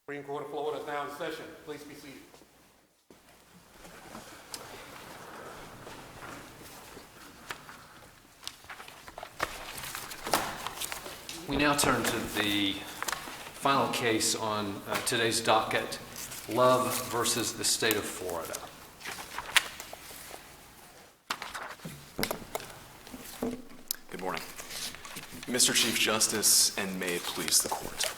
Supreme Court of Florida is now in session. Please be seated. We now turn to the final case on today's docket, Love versus the State of Florida. Good morning. Mr. Chief Justice, and may it please the Court.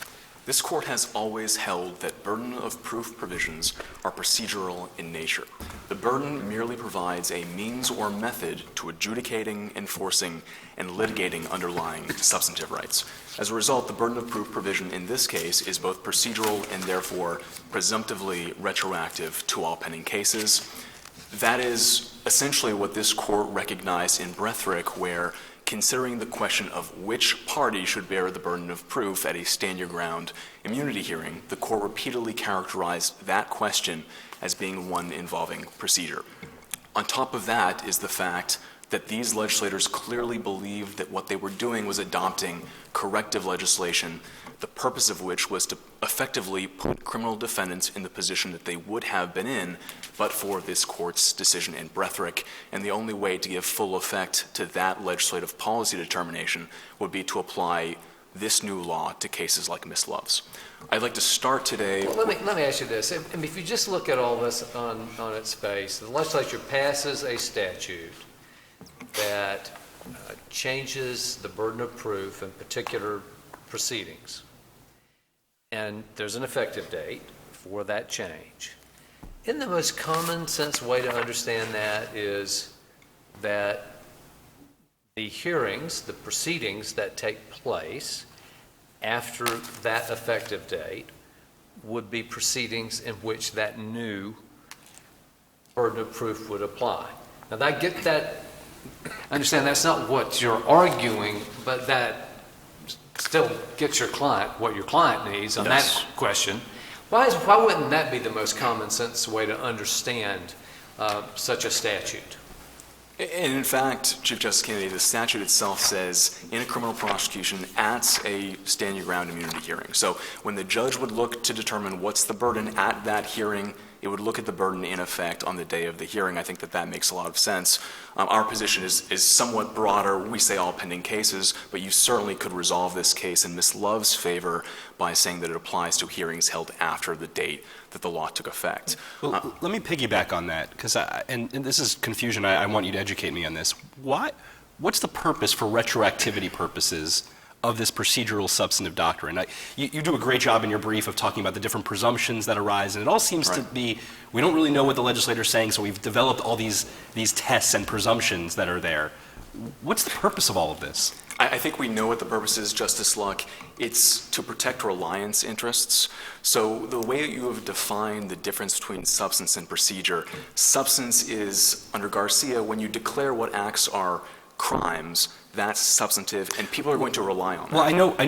This Court has always held that burden of proof provisions are procedural in nature. The burden merely provides a means or method to adjudicating, enforcing, and litigating underlying substantive rights. As a result, the burden of proof provision in this case is both procedural and therefore presumptively retroactive to all pending cases. That is essentially what this Court recognized in Bretherick, where considering the question of which party should bear the burden of proof at a stand-your-ground immunity hearing, the Court repeatedly characterized that question as being one involving procedure. On top of that is the fact that these legislators clearly believed that what they were doing was adopting corrective legislation, the purpose of which was to effectively put criminal defendants in the position that they would have been in but for this Court's decision in Bretherick. And the only way to give full effect to that legislative policy determination would be to apply this new law to cases like Miss Love's. I'd like to start today. Well, let me ask you this. If you just look at all this on its face, the legislature passes a statute that changes the burden of proof in particular proceedings. And there's an effective date for that change. And the most common sense way to understand that is that the hearings, the proceedings that take place after that effective date would be proceedings in which that new burden of proof would apply. Now, I understand that's not what you're arguing, but that still gets your client what your client needs on that question. Why wouldn't that be the most common sense way to understand such a statute? And in fact, Chief Justice Kennedy, the statute itself says in a criminal prosecution at a stand-your-ground immunity hearing. So when the judge would look to determine what's the burden at that hearing, it would look at the burden in effect on the day of the hearing. I think that makes a lot of sense. Our position is somewhat broader. We say all pending cases, but you certainly could resolve this case in Ms. Love's favor by saying that it applies to hearings held after the date that the law took effect. Well, let me piggyback on that, because and this is confusion. I want you to educate me on this. What's the purpose for retroactivity purposes of this procedural substantive doctrine? You do a great job in your brief of talking about the different presumptions that arise, and it all seems to be, we don't really know what the legislator is saying, so we've developed all these tests and presumptions that are there. What's the purpose of all of this? I think we know what the purpose is, Justice Luck. It's to protect reliance interests. So the way that you have defined the difference between substance and procedure, substance is, under Garcia, when you declare what acts are crimes, that's substantive, and people are going to rely on that. Well,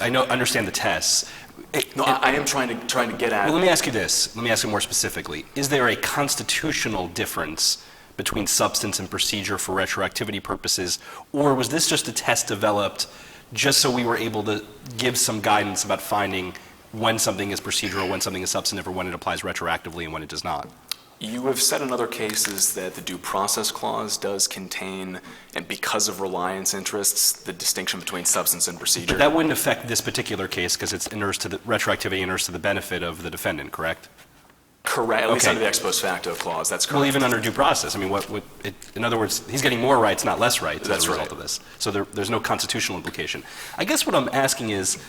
I understand the tests. I am trying to get at. Well, let me ask you this. Let me ask you more specifically. Is there a constitutional difference between substance and procedure for retroactivity purposes, or was this just a test developed just so we were able to give some guidance about finding when something is procedural, when something is substantive, or when it applies retroactively and when it does not? You have said in other cases that the due process clause does contain, and because of reliance interests, the distinction between substance and procedure. But that wouldn't affect this particular case because it's retroactivity inures to the benefit of the defendant, correct? Correct, at least under the ex post facto clause, that's correct. Well, even under due process. I mean, in other words, he's getting more rights, not less rights as a result of this. So there's no constitutional implication. I guess what I'm asking is,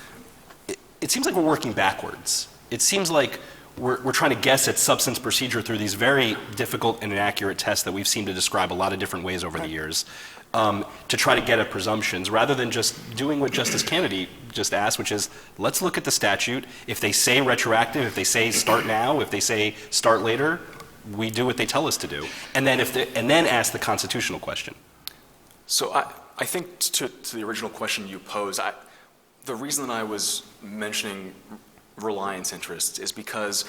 it seems like we're working backwards. It seems like we're trying to guess at substance procedure through these very difficult and inaccurate tests that we've seemed to describe a lot of different ways over the years to try to get at presumptions, rather than just doing what Justice Kennedy just asked, which is, let's look at the statute. If they say retroactive, if they say start now, if they say start later, we do what they tell us to do, and then ask the constitutional question. So I think to the original question you posed, the reason that I was mentioning reliance interests is because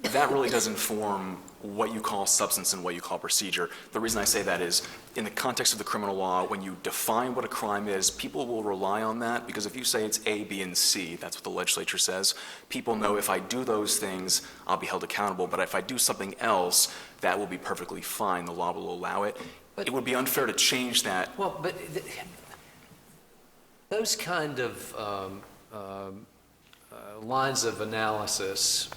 that really does inform what you call substance and what you call procedure. The reason I say that is, in the context of the criminal law, when you define what a crime is, people will rely on that, because if you say it's A, B, and C, that's what the legislature says, people know if I do those things, I'll be held accountable, but if I do something else, that will be perfectly fine, the law will allow it. But it would be unfair to change that. Well, but those kind of lines of analysis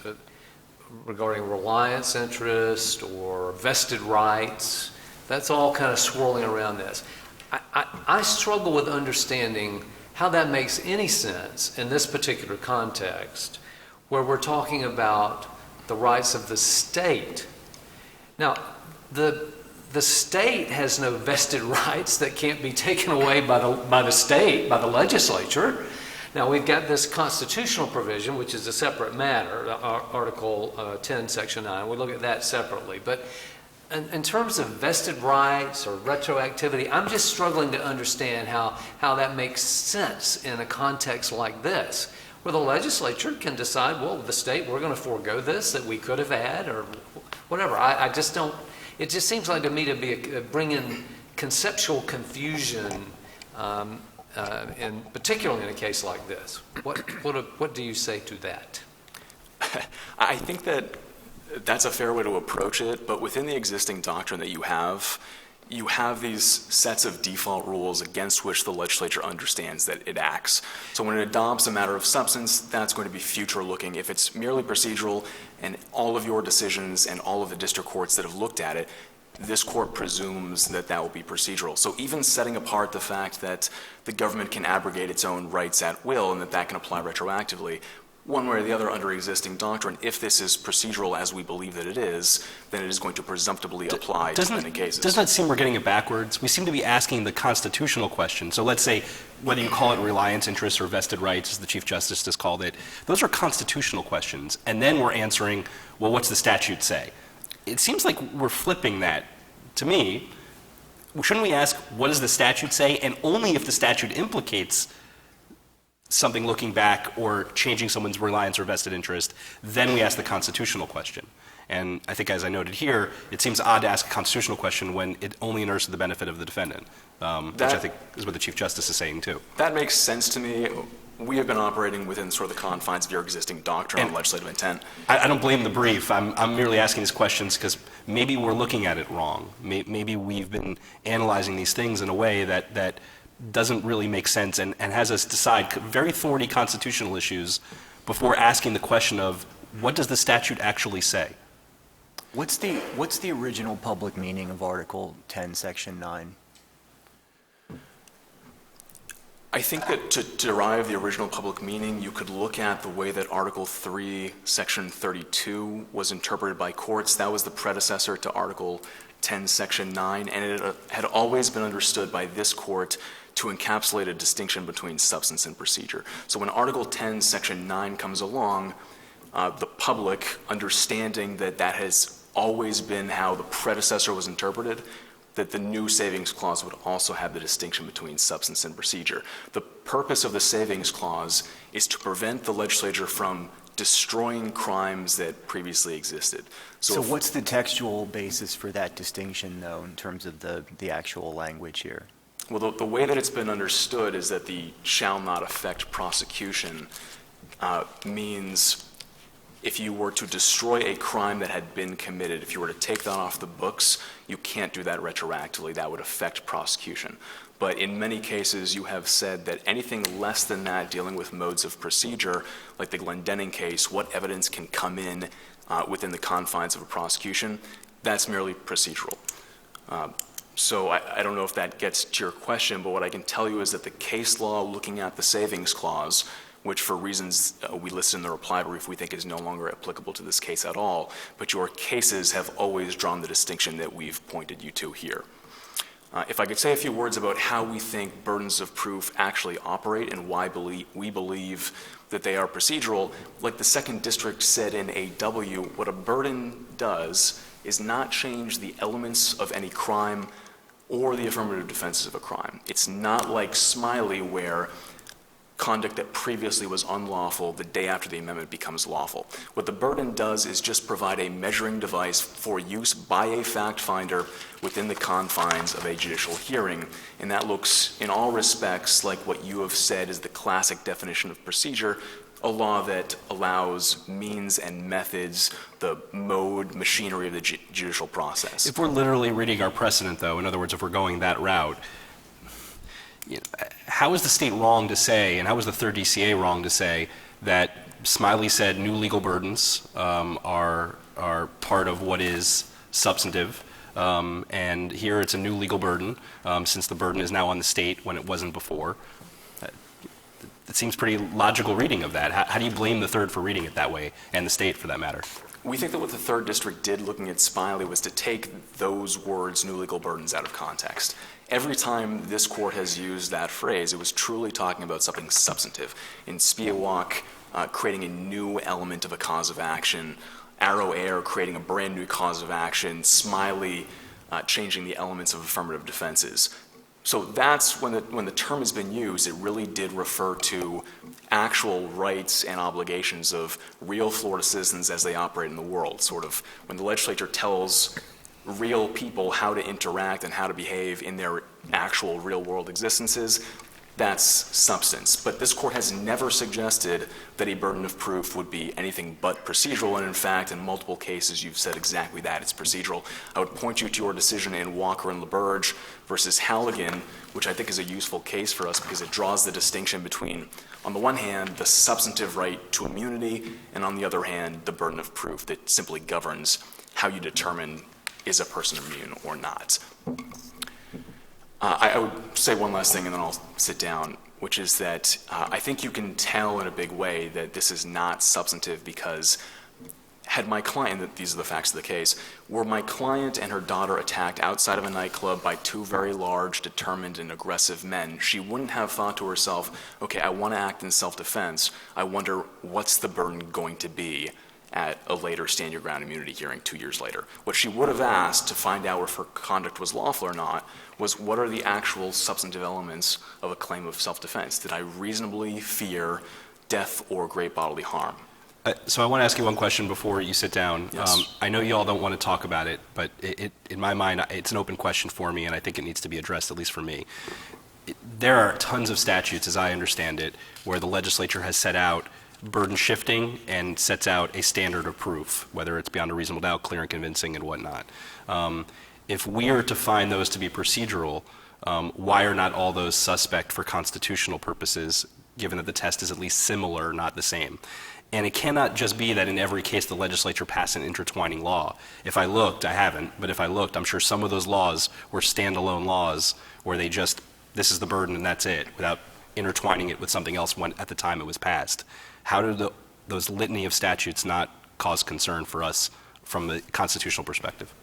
regarding reliance interest or vested rights, that's all kind of swirling around this. I struggle with understanding how that makes any sense in this particular context where we're talking about the rights of the state. Now, the state has no vested rights that can't be taken away by the state, by the legislature. Now, we've got this constitutional provision, which is a separate matter, Article 10, Section 9. We'll look at that separately. But in terms of vested rights or retroactivity, I'm just struggling to understand how that makes sense in a context like this, where the legislature can decide, well, the state, we're going to forego this that we could have had, or whatever. I just don't. It just seems like to me to be bring in conceptual confusion, and particularly in a case like this. What do you say to that? I think that that's a fair way to approach it, but within the existing doctrine that you have these sets of default rules against which the legislature understands that it acts. So when it adopts a matter of substance, that's going to be future-looking. If it's merely procedural, and all of your decisions and all of the district courts that have looked at it, this court presumes that that will be procedural. So even setting apart the fact that the government can abrogate its own rights at will and that can apply retroactively, one way or the other under existing doctrine, if this is procedural as we believe that it is, then it is going to presumptively apply to many cases. Doesn't it seem we're getting it backwards? We seem to be asking the constitutional question. So let's say, whether you call it reliance interests or vested rights, as the Chief Justice has called it, those are constitutional questions. And then we're answering, well, what's the statute say? It seems like we're flipping that. To me, shouldn't we ask, what does the statute say? And only if the statute implicates something looking back or changing someone's reliance or vested interest, then we ask the constitutional question. And I think, as I noted here, it seems odd to ask a constitutional question when it only inures to the benefit of the defendant, which I think is what the Chief Justice is saying too. That makes sense to me. We have been operating within sort of the confines of your existing doctrine on legislative intent. I don't blame the brief. I'm merely asking these questions because maybe we're looking at it wrong. Maybe we've been analyzing these things in a way that doesn't really make sense and has us decide very thorny constitutional issues before asking the question of, what does the statute actually say? What's the original public meaning of Article 10, Section 9? I think that to derive the original public meaning, you could look at the way that Article 3, Section 32 was interpreted by courts. That was the predecessor to Article 10, Section 9, and it had always been understood by this court to encapsulate a distinction between substance and procedure. So when Article 10, Section 9 comes along, the public, understanding that that has always been how the predecessor was interpreted, that the new savings clause would also have the distinction between substance and procedure. The purpose of the savings clause is to prevent the legislature from destroying crimes that previously existed. So what's the textual basis for that distinction, though, in terms of the actual language here? Well, the way that it's been understood is that the shall not affect prosecution means if you were to destroy a crime that had been committed, if you were to take that off the books, you can't do that retroactively. That would affect prosecution. But in many cases, you have said that anything less than that, dealing with modes of procedure, like the Glendenning case, what evidence can come in within the confines of a prosecution, that's merely procedural. So I don't know if that gets to your question, but what I can tell you is that the case law looking at the savings clause, which for reasons we listed in the reply brief we think is no longer applicable to this case at all, but your cases have always drawn the distinction that we've pointed you to here. If I could say a few words about how we think burdens of proof actually operate and why we believe that they are procedural, like the Second District said in AW, what a burden does is not change the elements of any crime or the affirmative defenses of a crime. It's not like Smiley, where conduct that previously was unlawful the day after the amendment becomes lawful. What the burden does is just provide a measuring device for use by a fact finder within the confines of a judicial hearing, and that looks in all respects like what you have said is the classic definition of procedure, a law that allows means and methods, the mode, machinery of the judicial process. If we're literally reading our precedent, though, in other words, if we're going that route, how is the state wrong to say, and how is the third DCA wrong to say, that Smiley said new legal burdens are part of what is substantive, and here it's a new legal burden, since the burden is now on the state when it wasn't before? It seems pretty logical reading of that. How do you blame the third for reading it that way, and the state for that matter? We think that what the third district did looking at Smiley was to take those words, new legal burdens, out of context. Every time this court has used that phrase, it was truly talking about something substantive. In Spiewak, creating a new element of a cause of action, Arrow Air creating a brand new cause of action, Smiley changing the elements of affirmative defenses. So that's when the term has been used, it really did refer to actual rights and obligations of real Florida citizens as they operate in the world. Sort of when the legislature tells real people how to interact and how to behave in their actual real world existences, that's substance. But this court has never suggested that a burden of proof would be anything but procedural, and in fact, in multiple cases, you've said exactly that, it's procedural. I would point you to your decision in Walker and LaBerge versus Halligan, which I think is a useful case for us because it draws the distinction between, on the one hand, the substantive right to immunity, and on the other hand, the burden of proof that simply governs how you determine is a person immune or not. I would say one last thing and then I'll sit down, which is that I think you can tell in a big way that this is not substantive because had my client, these are the facts of the case, were my client and her daughter attacked outside of a nightclub by two very large, determined, and aggressive men, she wouldn't have thought to herself, okay, I want to act in self-defense. I wonder what's the burden going to be at a later stand your ground immunity hearing 2 years later. What she would have asked to find out if her conduct was lawful or not was what are the actual substantive elements of a claim of self-defense? Did I reasonably fear death or great bodily harm? So I want to ask you one question before you sit down. Yes. I know you all don't want to talk about it, but in my mind, it's an open question for me, and I think it needs to be addressed, at least for me. There are tons of statutes, as I understand it, where the legislature has set out burden shifting and sets out a standard of proof, whether it's beyond a reasonable doubt, clear and convincing, and whatnot. If we are to find those to be procedural, why are not all those suspect for constitutional purposes, given that the test is at least similar, not the same? And it cannot just be that in every case the legislature passed an intertwining law. If I looked, I haven't, but if I looked, I'm sure some of those laws were standalone laws where they just, this is the burden and that's it, without intertwining it with something else when, at the time it was passed. How do those litany of statutes not cause concern for us from the constitutional perspective?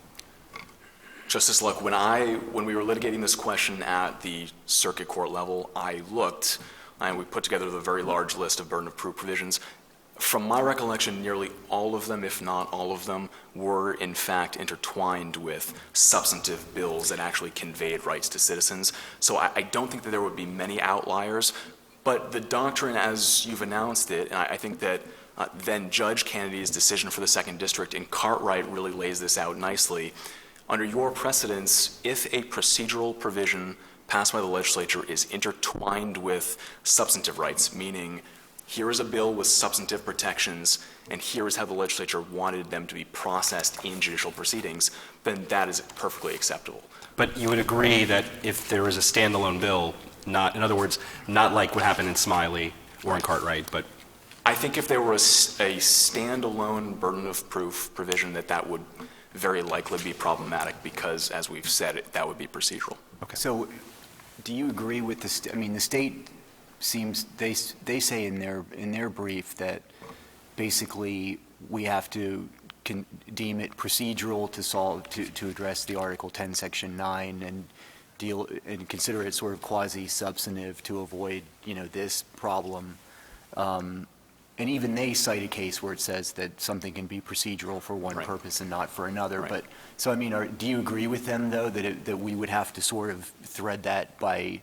Justice Luck, when we were litigating this question at the circuit court level, I looked and we put together the very large list of burden of proof provisions. From my recollection, nearly all of them, if not all of them, were in fact intertwined with substantive bills that actually conveyed rights to citizens. So I don't think that there would be many outliers, but the doctrine as you've announced it, and I think that then Judge Kennedy's decision for the Second District in Cartwright really lays this out nicely. Under your precedence, if a procedural provision passed by the legislature is intertwined with substantive rights, meaning here is a bill with substantive protections, and here is how the legislature wanted them to be processed in judicial proceedings, then that is perfectly acceptable. But you would agree that if there is a standalone bill, not, in other words, not like what happened in Smiley or in Cartwright, but I think if there were a standalone burden of proof provision, that would very likely be problematic because, as we've said, that would be procedural. Okay. So do you agree with the, I mean, the state seems, they say in their brief that basically we have to deem it procedural to address the Article 10, Section 9 and deal and consider it sort of quasi-substantive to avoid, this problem. And even they cite a case where it says that something can be procedural for one purpose and not for another. Right. But so I mean, do you agree with them though that we would have to sort of thread that by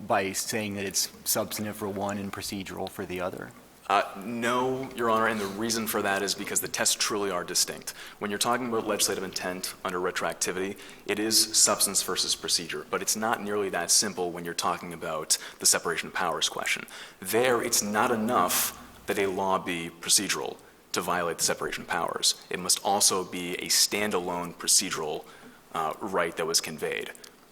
by saying that it's substantive for one and procedural for the other? No, Your Honor, and the reason for that is because the tests truly are distinct. When you're talking about legislative intent under retroactivity, it is substance versus procedure, but it's not nearly that simple when you're talking about the separation of powers question. There, it's not enough that a law be procedural to violate the separation of powers. It must also be a standalone procedural right that was conveyed.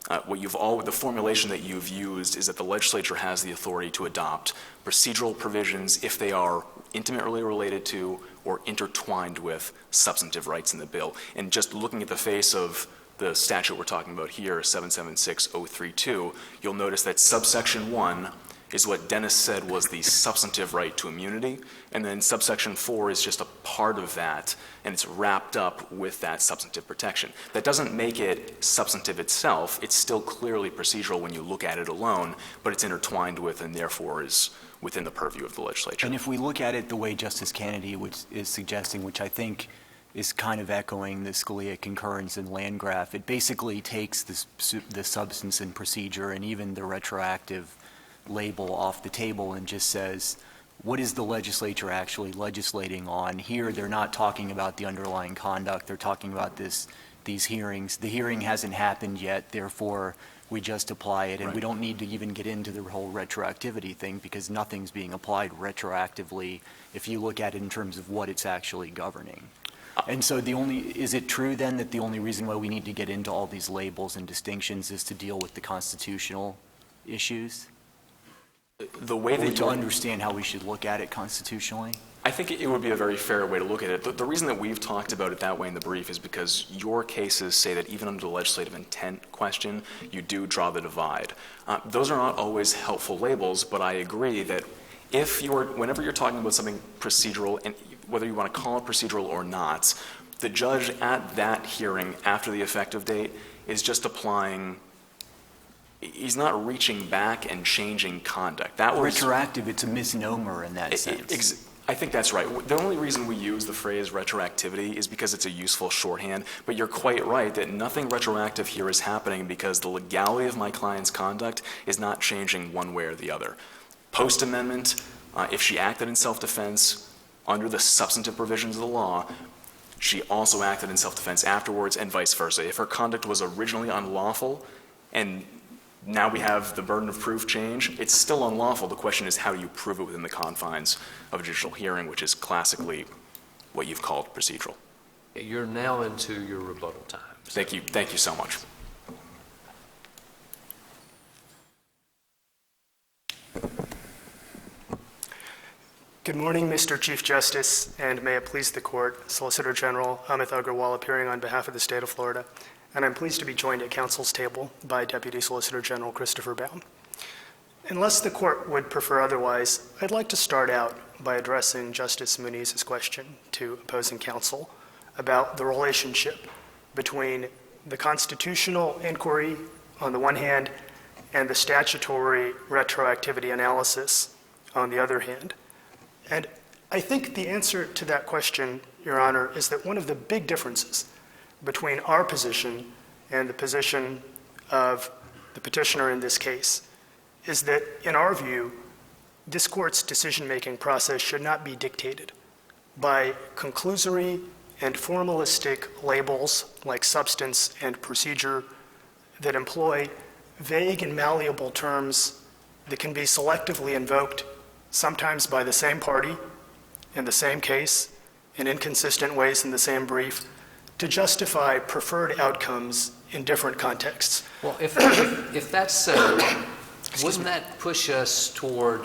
The formulation that you've used is that the legislature has the authority to adopt procedural provisions if they are intimately related to or intertwined with substantive rights in the bill. And just looking at the face of the statute we're talking about here, 776-032, you'll notice that subsection 1 is what Dennis said was the substantive right to immunity, and then subsection 4 is just a part of that, and it's wrapped up with that substantive protection. That doesn't make it substantive itself. It's still clearly procedural when you look at it alone, but it's intertwined with and therefore is within the purview of the legislature. And if we look at it the way Justice Kennedy is suggesting, which I think is kind of echoing the Scalia concurrence in Landgraf, it basically takes the substance and procedure and even the retroactive label off the table and just says, what is the legislature actually legislating on? Here, they're not talking about the underlying conduct. They're talking about these hearings. The hearing hasn't happened yet, therefore, we just apply it. And Right. we don't need to even get into the whole retroactivity thing because nothing's being applied retroactively if you look at it in terms of what it's actually governing. And so is it true then that the only reason why we need to get into all these labels and distinctions is to deal with the constitutional issues? The way Or that to understand how we should look at it constitutionally? I think it would be a very fair way to look at it. The reason that we've talked about it that way in the brief is because your cases say that even under the legislative intent question, you do draw the divide. Those are not always helpful labels, but I agree that whenever you're talking about something procedural, and whether you want to call it procedural or not, the judge at that hearing after the effective date is just applying. He's not reaching back and changing conduct. That was Retroactive, it's a misnomer in that sense. I think that's right. The only reason we use the phrase retroactivity is because it's a useful shorthand, but you're quite right that nothing retroactive here is happening because the legality of my client's conduct is not changing one way or the other. Post-amendment, if she acted in self-defense under the substantive provisions of the law, she also acted in self-defense afterwards and vice versa. If her conduct was originally unlawful and now we have the burden of proof change, it's still unlawful. The question is, how do you prove it within the confines of a judicial hearing, which is classically what you've called procedural. You're now into your rebuttal time. Thank you so much. Good morning, Mr. Chief Justice, and may it please the Court, Solicitor General Amit Agrawal appearing on behalf of the state of Florida. And I'm pleased to be joined at counsel's table by Deputy Solicitor General Christopher Baum. Unless the Court would prefer otherwise, I'd like to start out by addressing Justice Muniz's question to opposing counsel about the relationship between the constitutional inquiry on the one hand and the statutory retroactivity analysis on the other hand. And I think the answer to that question, Your Honor, is that one of the big differences between our position and the position of the petitioner in this case is that, in our view, this Court's decision-making process should not be dictated by conclusory and formalistic labels like substance and procedure that employ vague and malleable terms that can be selectively invoked, sometimes by the same party, in the same case, in inconsistent ways in the same brief, to justify preferred outcomes in different contexts. Well, if that's so, wouldn't that push us toward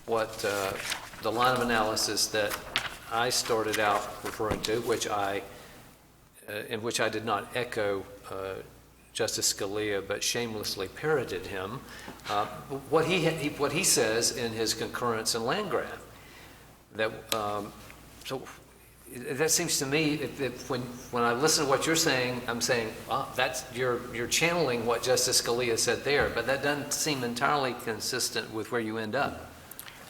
what the line of analysis that I started out referring to, in which I did not echo Justice Scalia, but shamelessly parroted him, what he says in his concurrence in Landgraf. So that seems to me, when I listen to what you're saying, I'm saying, you're channeling what Justice Scalia said there, but that doesn't seem entirely consistent with where you end up.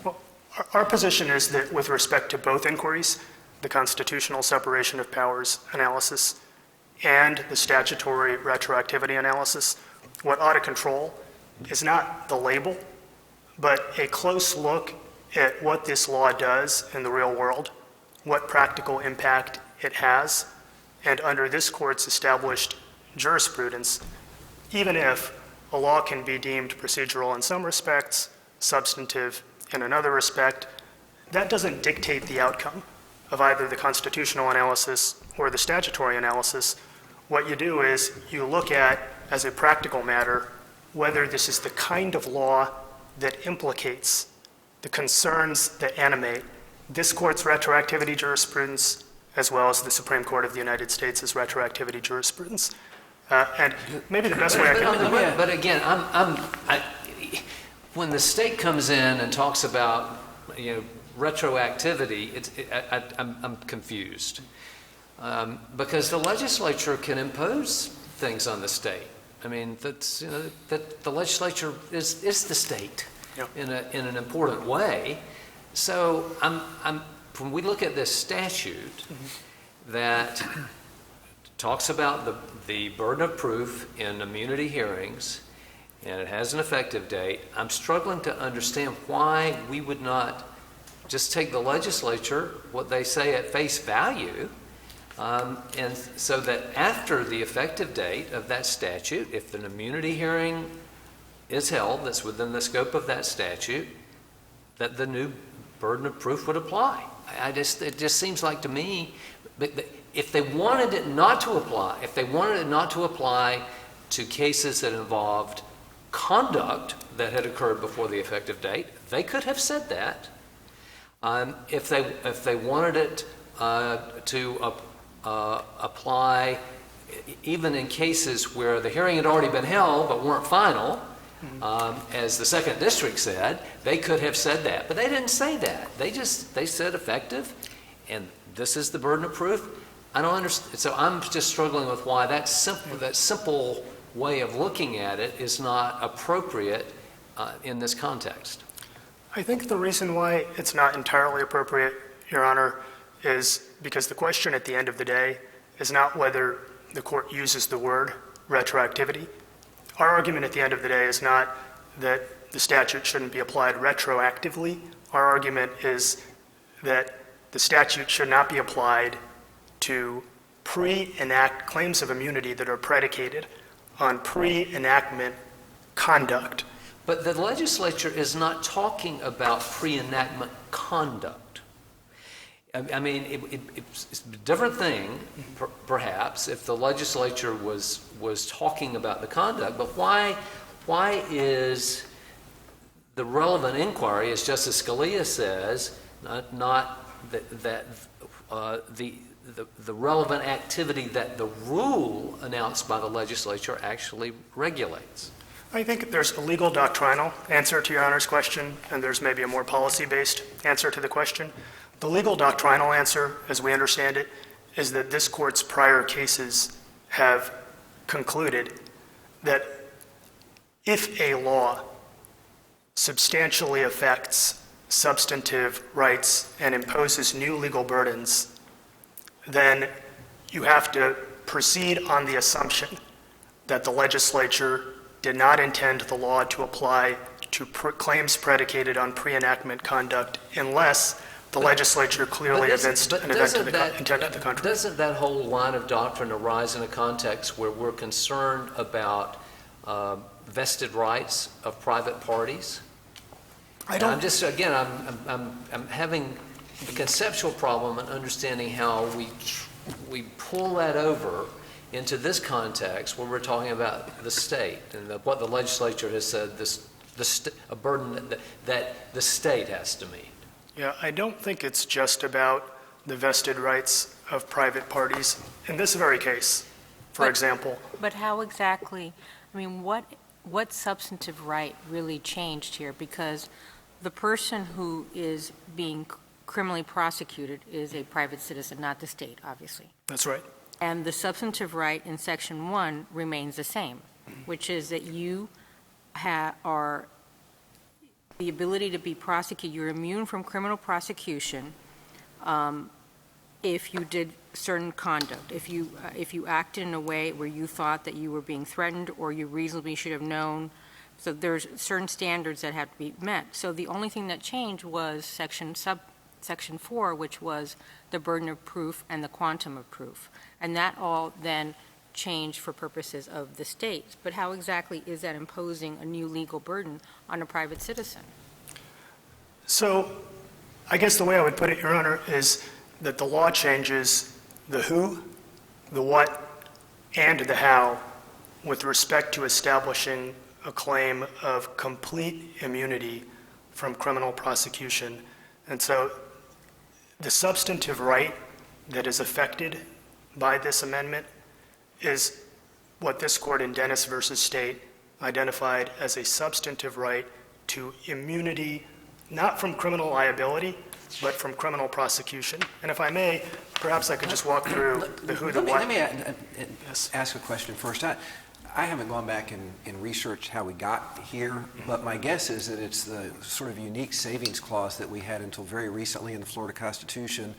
Well, our position is that with respect to both inquiries, the constitutional separation of powers analysis and the statutory retroactivity analysis, what ought to control is not the label, but a close look at what this law does in the real world, what practical impact it has, and under this court's established jurisprudence, even if a law can be deemed procedural in some respects, substantive in another respect, that doesn't dictate the outcome of either the constitutional analysis or the statutory analysis. What you do is you look at, as a practical matter, whether this is the kind of law that implicates the concerns that animate this court's retroactivity jurisprudence, as well as the Supreme Court of the United States' retroactivity jurisprudence. And maybe the best way I can... But again, when the state comes in and talks about, retroactivity, I'm confused. Because the legislature can impose things on the state. I mean, that the legislature is the state in an important way. So when we look at this statute that talks about the burden of proof in immunity hearings, and it has an effective date, I'm struggling to understand why we would not just take the legislature, what they say at face value, and so that after the effective date of that statute, if an immunity hearing is held that's within the scope of that statute, that the new burden of proof would apply. It just seems like to me, if they wanted it not to apply, to cases that involved conduct that had occurred before the effective date, they could have said that. If they wanted it to apply even in cases where the hearing had already been held but weren't final, as the second district said, they could have said that. But they didn't say that. They said effective, and this is the burden of proof. I don't understand. So I'm just struggling with why that simple way of looking at it is not appropriate in this context. I think the reason why it's not entirely appropriate, Your Honor, is because the question at the end of the day is not whether the court uses the word retroactivity. Our argument at the end of the day is not that the statute shouldn't be applied retroactively. Our argument is that the statute should not be applied to pre-enact claims of immunity that are predicated on pre-enactment conduct. But the legislature is not talking about pre-enactment conduct. I mean, it's a different thing, perhaps, if the legislature was talking about the conduct. But why is the relevant inquiry, as Justice Scalia says, not that the relevant activity that the rule announced by the legislature actually regulates? I think there's a legal doctrinal answer to Your Honor's question, and there's maybe a more policy-based answer to the question. The legal doctrinal answer, as we understand it, is that this court's prior cases have concluded that if a law substantially affects substantive rights and imposes new legal burdens, then you have to proceed on the assumption that the legislature did not intend the law to apply to claims predicated on pre-enactment conduct unless the legislature clearly evinced an intent to the contrary. Doesn't that whole line of doctrine arise in a context where we're concerned about vested rights of private parties? I'm having a conceptual problem in understanding how we pull that over into this context where we're talking about the state and what the legislature has said, a burden that the state has to meet. Yeah, I don't think it's just about the vested rights of private parties. In this very case, for example. But how exactly, I mean, what substantive right really changed here? Because the person who is being criminally prosecuted is a private citizen, not the state, obviously. That's right. And the substantive right in Section 1 remains the same, which is that you are the ability to be prosecuted. You're immune from criminal prosecution if you did certain conduct. If you acted in a way where you thought that you were being threatened or you reasonably should have known So there's certain standards that have to be met. So the only thing that changed was Section 4, which was the burden of proof and the quantum of proof. And that all then changed for purposes of the states. But how exactly is that imposing a new legal burden on a private citizen? So I guess the way I would put it, Your Honor, is that the law changes the who, the what, and the how with respect to establishing a claim of complete immunity from criminal prosecution. And so the substantive right that is affected by this amendment is what this court in Dennis versus State identified as a substantive right to immunity, not from criminal liability, but from criminal prosecution. And if I may, perhaps I could just walk through the who, the what. Let me ask a question first. I haven't gone back and researched how we got here, but my guess is that it's the sort of unique savings clause that we had until very recently in the Florida Constitution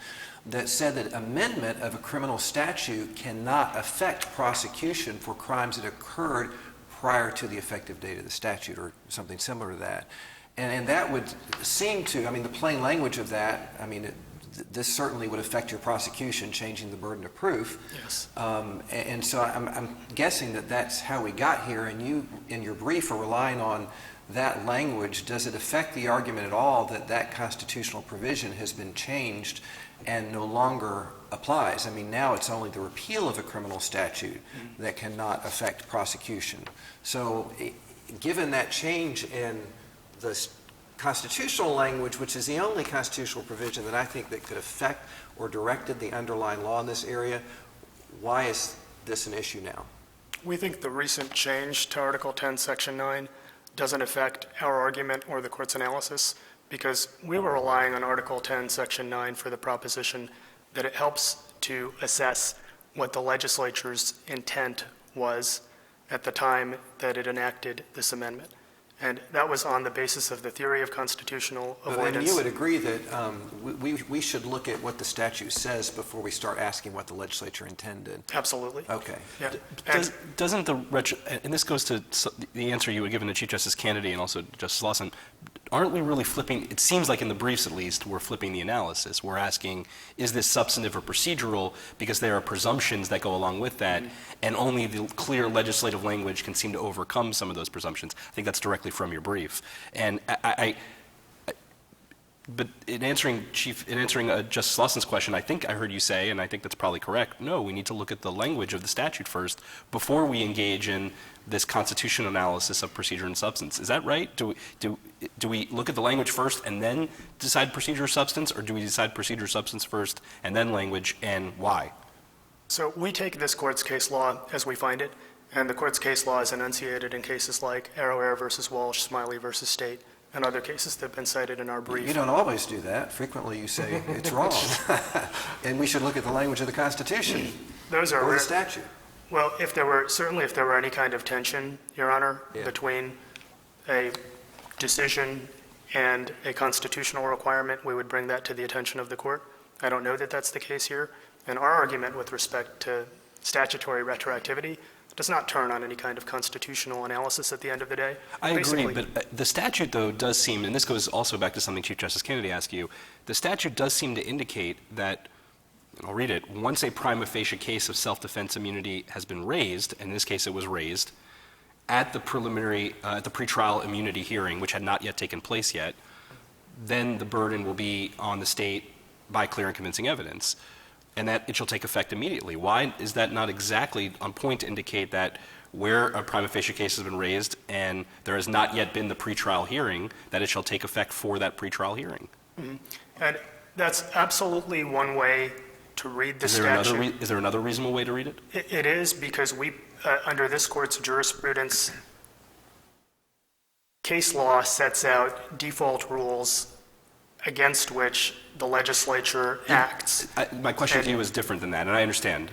that said that amendment of a criminal statute cannot affect prosecution for crimes that occurred prior to the effective date of the statute or something similar to that. And that would seem to, I mean, the plain language of that, I mean, this certainly would affect your prosecution, changing the burden of proof. Yes. And so I'm guessing that that's how we got here, and you, in your brief, are relying on that language. Does it affect the argument at all that that constitutional provision has been changed and no longer applies? I mean, now it's only the repeal of a criminal statute that cannot affect prosecution. So given that change in the constitutional language, which is the only constitutional provision that I think that could affect or directed the underlying law in this area, why is this an issue now? We think the recent change to Article 10, Section 9 doesn't affect our argument or the court's analysis because we were relying on Article 10, Section 9 for the proposition that it helps to assess what the legislature's intent was at the time that it enacted this amendment. And that was on the basis of the theory of constitutional avoidance. And you would agree that we should look at what the statute says before we start asking what the legislature intended? Absolutely. Okay. Yeah. Doesn't and this goes to the answer you were given to Chief Justice Kennedy and also Justice Lawson, aren't we really flipping, it seems like in the briefs at least, we're flipping the analysis. We're asking, is this substantive or procedural? Because there are presumptions that go along with that, and only the clear legislative language can seem to overcome some of those presumptions. I think that's directly from your brief. And but in answering Justice Lawson's question, I think I heard you say, and I think that's probably correct, no, we need to look at the language of the statute first before we engage in this constitutional analysis of procedure and substance. Is that right? Do we look at the language first and then decide procedure or substance, or do we decide procedure or substance first and then language, and why? So we take this court's case law as we find it, and the court's case law is enunciated in cases like Arrow versus Walsh, Smiley versus State, and other cases that have been cited in our brief. You don't always do that. Frequently you say it's wrong. And we should look at the language of the Constitution Those are or rare. the statute. Well, if there were any kind of tension, Your Honor, between a decision and a constitutional requirement, we would bring that to the attention of the court. I don't know that that's the case here. And our argument with respect to statutory retroactivity does not turn on any kind of constitutional analysis at the end of the day. I agree, but the statute, though, does seem, and this goes also back to something Chief Justice Kennedy asked you, the statute does seem to indicate that, and I'll read it, once a prima facie case of self-defense immunity has been raised, and in this case it was raised, at the pretrial immunity hearing, which had not yet taken place yet, then the burden will be on the state by clear and convincing evidence, and that it shall take effect immediately. Why is that not exactly on point to indicate that where a prima facie case has been raised and there has not yet been the pretrial hearing, that it shall take effect for that pretrial hearing? Mm-hmm. And that's absolutely one way to read the statute. Is there another reasonable way to read it? It is, because we, under this court's jurisprudence, case law sets out default rules against which the legislature acts. My question to you is different than that, and I understand.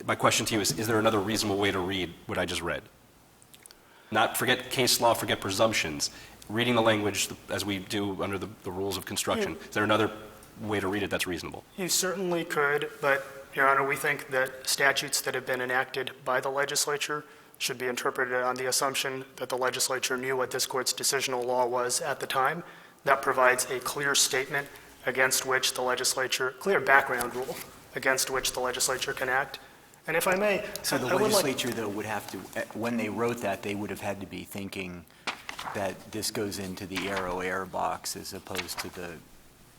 My question to you is there another reasonable way to read what I just read? Not forget case law, forget presumptions. Reading the language as we do under the rules of construction, is there another way to read it that's reasonable? You certainly could, but, Your Honor, we think that statutes that have been enacted by the legislature should be interpreted on the assumption that the legislature knew what this court's decisional law was at the time. That provides a clear statement against which the legislature, clear background rule against which the legislature can act. And if I may, So the I would like- legislature, though, would have to, when they wrote that, they would have had to be thinking that this goes into the arrow error box as opposed to the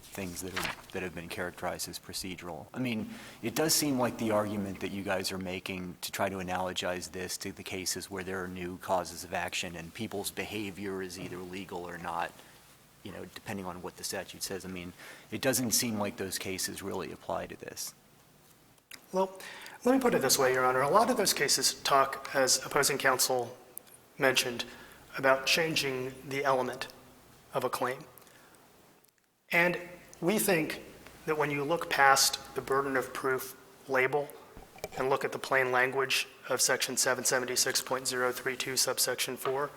things that have been characterized as procedural. I mean, it does seem like the argument that you guys are making to try to analogize this to the cases where there are new causes of action and people's behavior is either legal or not, you know, depending on what the statute says. I mean, it doesn't seem like those cases really apply to this. Well, let me put it this way, Your Honor. A lot of those cases talk, as opposing counsel mentioned, about changing the element of a claim. And we think that when you look past the burden of proof label and look at the plain language of Section 776.032, subsection 4,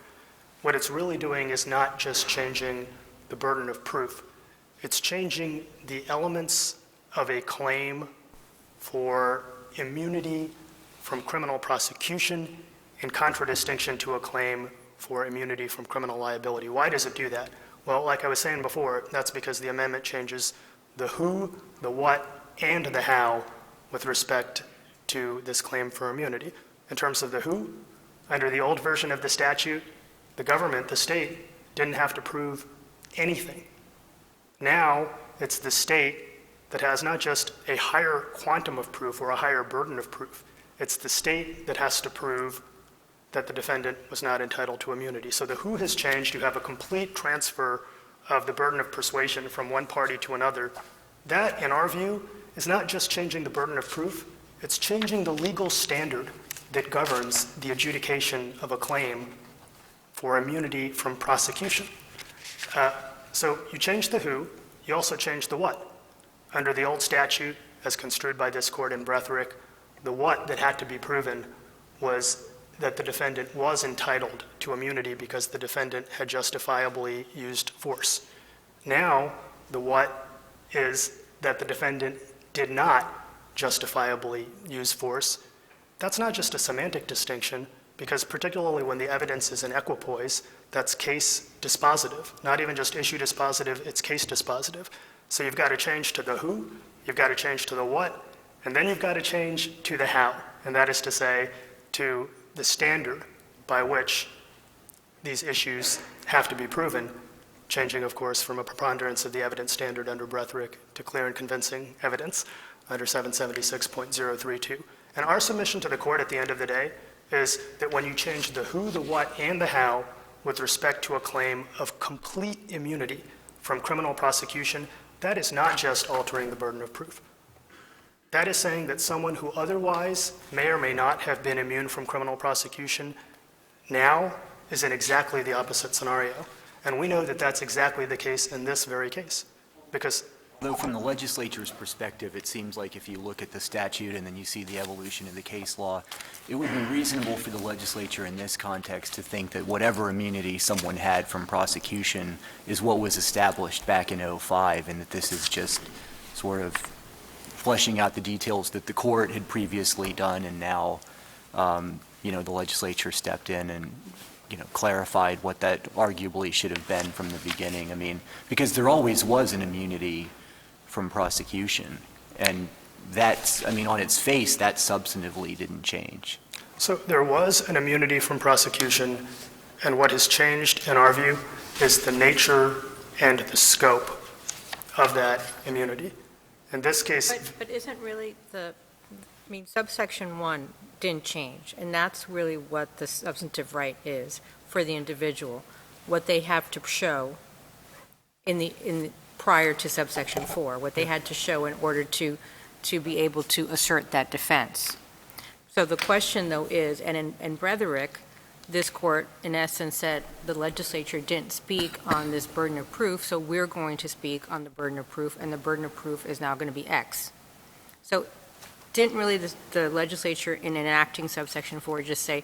what it's really doing is not just changing the burden of proof. It's changing the elements of a claim for immunity from criminal prosecution in contradistinction to a claim for immunity from criminal liability. Why does it do that? Well, like I was saying before, that's because the amendment changes the who, the what, and the how with respect to this claim for immunity. In terms of the who, under the old version of the statute, the government, the state, didn't have to prove anything. Now, it's the state that has not just a higher quantum of proof or a higher burden of proof. It's the state that has to prove that the defendant was not entitled to immunity. So the who has changed. You have a complete transfer of the burden of persuasion from one party to another. That, in our view, is not just changing the burden of proof, it's changing the legal standard that governs the adjudication of a claim for immunity from prosecution. So you change the who, you also change the what. Under the old statute, as construed by this court in Bretherick, the what that had to be proven was that the defendant was entitled to immunity because the defendant had justifiably used force. Now, the what is that the defendant did not justifiably use force. That's not just a semantic distinction, because particularly when the evidence is in equipoise, that's case dispositive. Not even just issue dispositive, it's case dispositive. So you've got to change to the who, you've got to change to the what, and then you've got to change to the how, and that is to say, to the standard by which these issues have to be proven, changing, of course, from a preponderance of the evidence standard under Bretherick to clear and convincing evidence under 776.032. And our submission to the court at the end of the day is that when you change the who, the what, and the how with respect to a claim of complete immunity from criminal prosecution, that is not just altering the burden of proof. That is saying that someone who otherwise may or may not have been immune from criminal prosecution now is in exactly the opposite scenario. And we know that that's exactly the case in this very case. Because Though from the legislature's perspective, it seems like if you look at the statute and then you see the evolution of the case law, it would be reasonable for the legislature in this context to think that whatever immunity someone had from prosecution is what was established back in '05, and that this is just sort of fleshing out the details that the court had previously done, and now, the legislature stepped in and, clarified what that arguably should have been from the beginning. I mean, because there always was an immunity from prosecution, and that's, on its face, that substantively didn't change. So there was an immunity from prosecution, and what has changed, in our view, is the nature and the scope of that immunity. In this case... But isn't really subsection 1 didn't change, and that's really what the substantive right is for the individual, what they have to show prior to subsection 4, what they had to show in order to be able to assert that defense. So the question, though, is, and in Bretherick, this court, in essence, said the legislature didn't speak on this burden of proof, so we're going to speak on the burden of proof, and the burden of proof is now going to be X. So didn't really the legislature, in enacting subsection 4, just say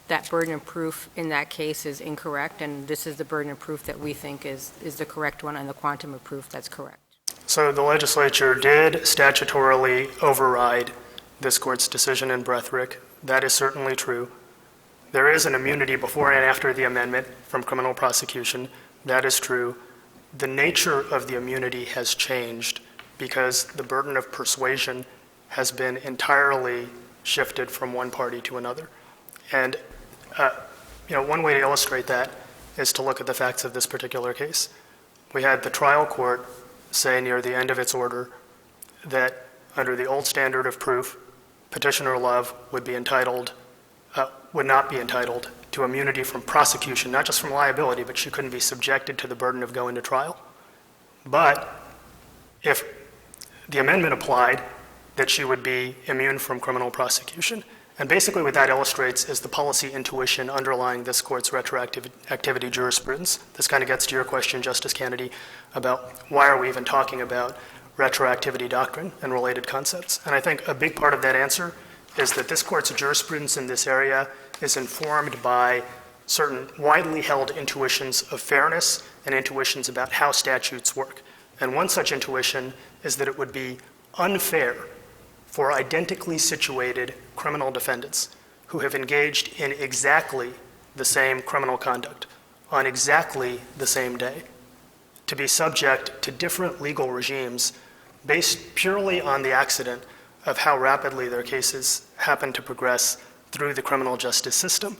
that burden of proof in that case is incorrect, and this is the burden of proof that we think is the correct one, and the quantum of proof that's correct? So the legislature did statutorily override this court's decision in Bretherick. That is certainly true. there is an immunity before and after the amendment from criminal prosecution. That is true. The nature of the immunity has changed because the burden of persuasion has been entirely shifted from one party to another. And one way to illustrate that is to look at the facts of this particular case. We had the trial court say near the end of its order that under the old standard of proof, Petitioner Love would not be entitled to immunity from prosecution, not just from liability, but she couldn't be subjected to the burden of going to trial. But if the amendment applied, that she would be immune from criminal prosecution. And basically what that illustrates is the policy intuition underlying this court's retroactive activity jurisprudence. This kind of gets to your question, Justice Kennedy, about why are we even talking about retroactivity doctrine and related concepts. And I think a big part of that answer is that this court's jurisprudence in this area is informed by certain widely held intuitions of fairness and intuitions about how statutes work. And one such intuition is that it would be unfair for identically situated criminal defendants who have engaged in exactly the same criminal conduct on exactly the same day to be subject to different legal regimes based purely on the accident of how rapidly their cases happen to progress through the criminal justice system.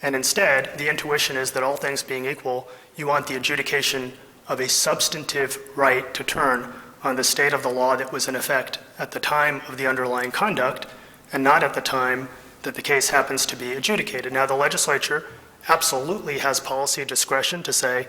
And instead, the intuition is that all things being equal, you want the adjudication of a substantive right to turn on the state of the law that was in effect at the time of the underlying conduct and not at the time that the case happens to be adjudicated. Now, the legislature absolutely has policy discretion to say,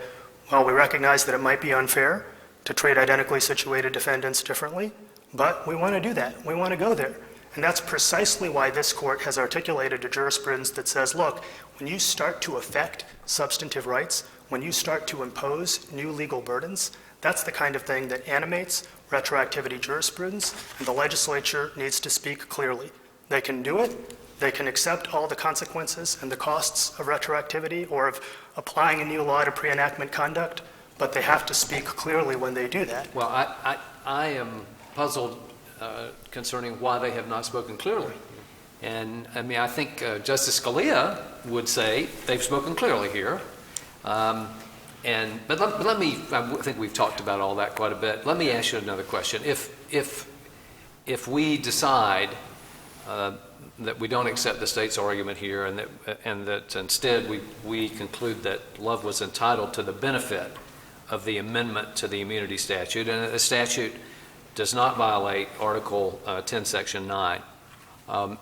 well, we recognize that it might be unfair to treat identically situated defendants differently, but we want to do that. We want to go there. And that's precisely why this court has articulated a jurisprudence that says, look, when you start to affect substantive rights, when you start to impose new legal burdens, that's the kind of thing that animates retroactivity jurisprudence, and the legislature needs to speak clearly. They can do it. They can accept all the consequences and the costs of retroactivity or of applying a new law to pre-enactment conduct, but they have to speak clearly when they do that. Well, I am puzzled concerning why they have not spoken clearly. And I mean, I think Justice Scalia would say they've spoken clearly here. But let me, I think we've talked about all that quite a bit. Let me ask you another question. If we decide that we don't accept the state's argument here and that instead we conclude that Love was entitled to the benefit of the amendment to the immunity statute, and that the statute does not violate Article 10, Section 9,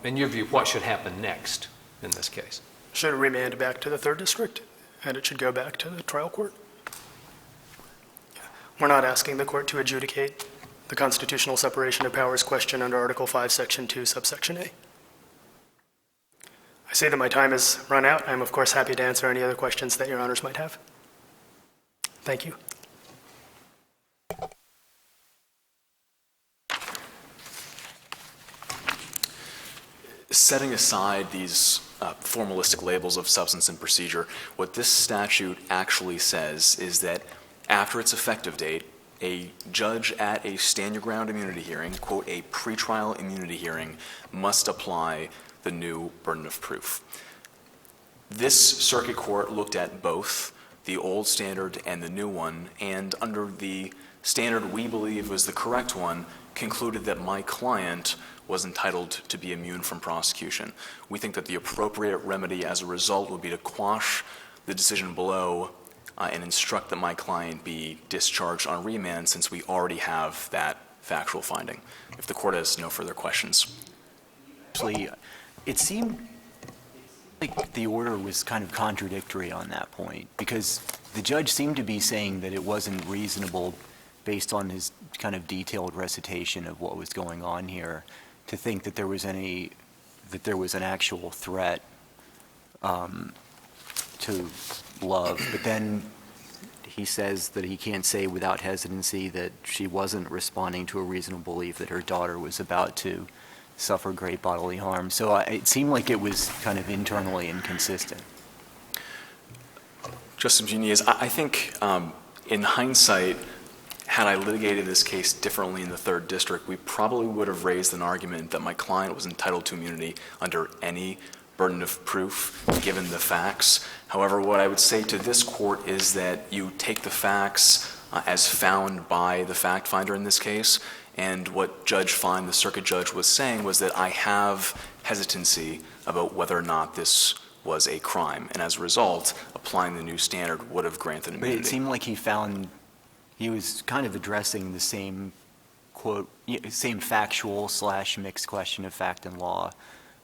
in your view, what should happen next in this case? Should it remand back to the 3rd District, and it should go back to the trial court? We're not asking the court to adjudicate the constitutional separation of powers question under Article 5, Section 2, subsection A. I see that my time has run out. I'm, of course, happy to answer any other questions that your honors might have. Thank you. Setting aside these formalistic labels of substance and procedure, what this statute actually says is that after its effective date, a judge at a stand-your-ground immunity hearing, quote, a pretrial immunity hearing, must apply the new burden of proof. This circuit court looked at both the old standard and the new one, and under the standard we believe was the correct one, concluded that my client was entitled to be immune from prosecution. We think that the appropriate remedy as a result would be to quash the decision below and instruct that my client be discharged on remand, since we already have that factual finding. If the court has no further questions. Actually, it seemed like the order was kind of contradictory on that point, because the judge seemed to be saying that it wasn't reasonable, based on his kind of detailed recitation of what was going on here, to think that there was an actual threat to Love. But then he says that he can't say without hesitancy that she wasn't responding to a reasonable belief that her daughter was about to suffer great bodily harm. So it seemed like it was kind of internally inconsistent. Justice Muniz, I think in hindsight, had I litigated this case differently in the 3rd District, we probably would have raised an argument that my client was entitled to immunity under any burden of proof, given the facts. However, what I would say to this court is that you take the facts as found by the fact finder in this case, and what Judge Fine, the circuit judge, was saying was that I have hesitancy about whether or not this was a crime, and as a result, applying the new standard would have granted immunity. But it seemed like he was kind of addressing the same, quote, same factual / mixed question of fact and law,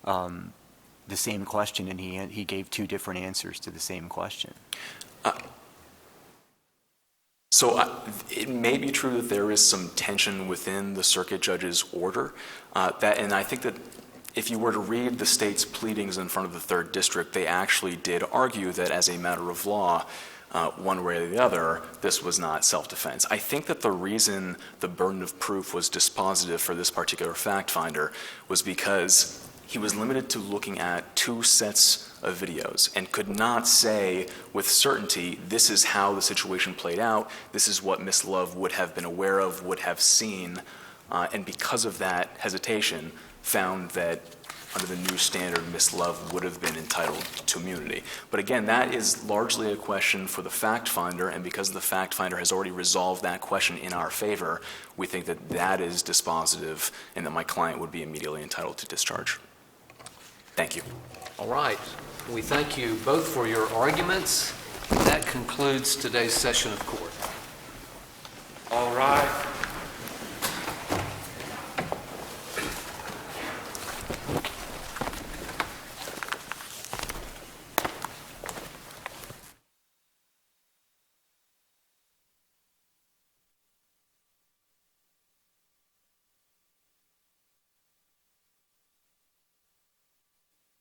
the same question, and he gave two different answers to the same question. It may be true that there is some tension within the circuit judge's order, and I think that if you were to read the state's pleadings in front of the 3rd District, they actually did argue that as a matter of law, one way or the other, this was not self-defense. I think that the reason the burden of proof was dispositive for this particular fact finder was because he was limited to looking at 2 sets of videos and could not say with certainty, this is how the situation played out, this is what Ms. Love would have been aware of, would have seen, and because of that hesitation, found that under the new standard, Ms. Love would have been entitled to immunity. But again, that is largely a question for the fact finder, and because the fact finder has already resolved that question in our favor, we think that that is dispositive and that my client would be immediately entitled to discharge. Thank you. All right. We thank you both for your arguments. That concludes today's session of court. All right.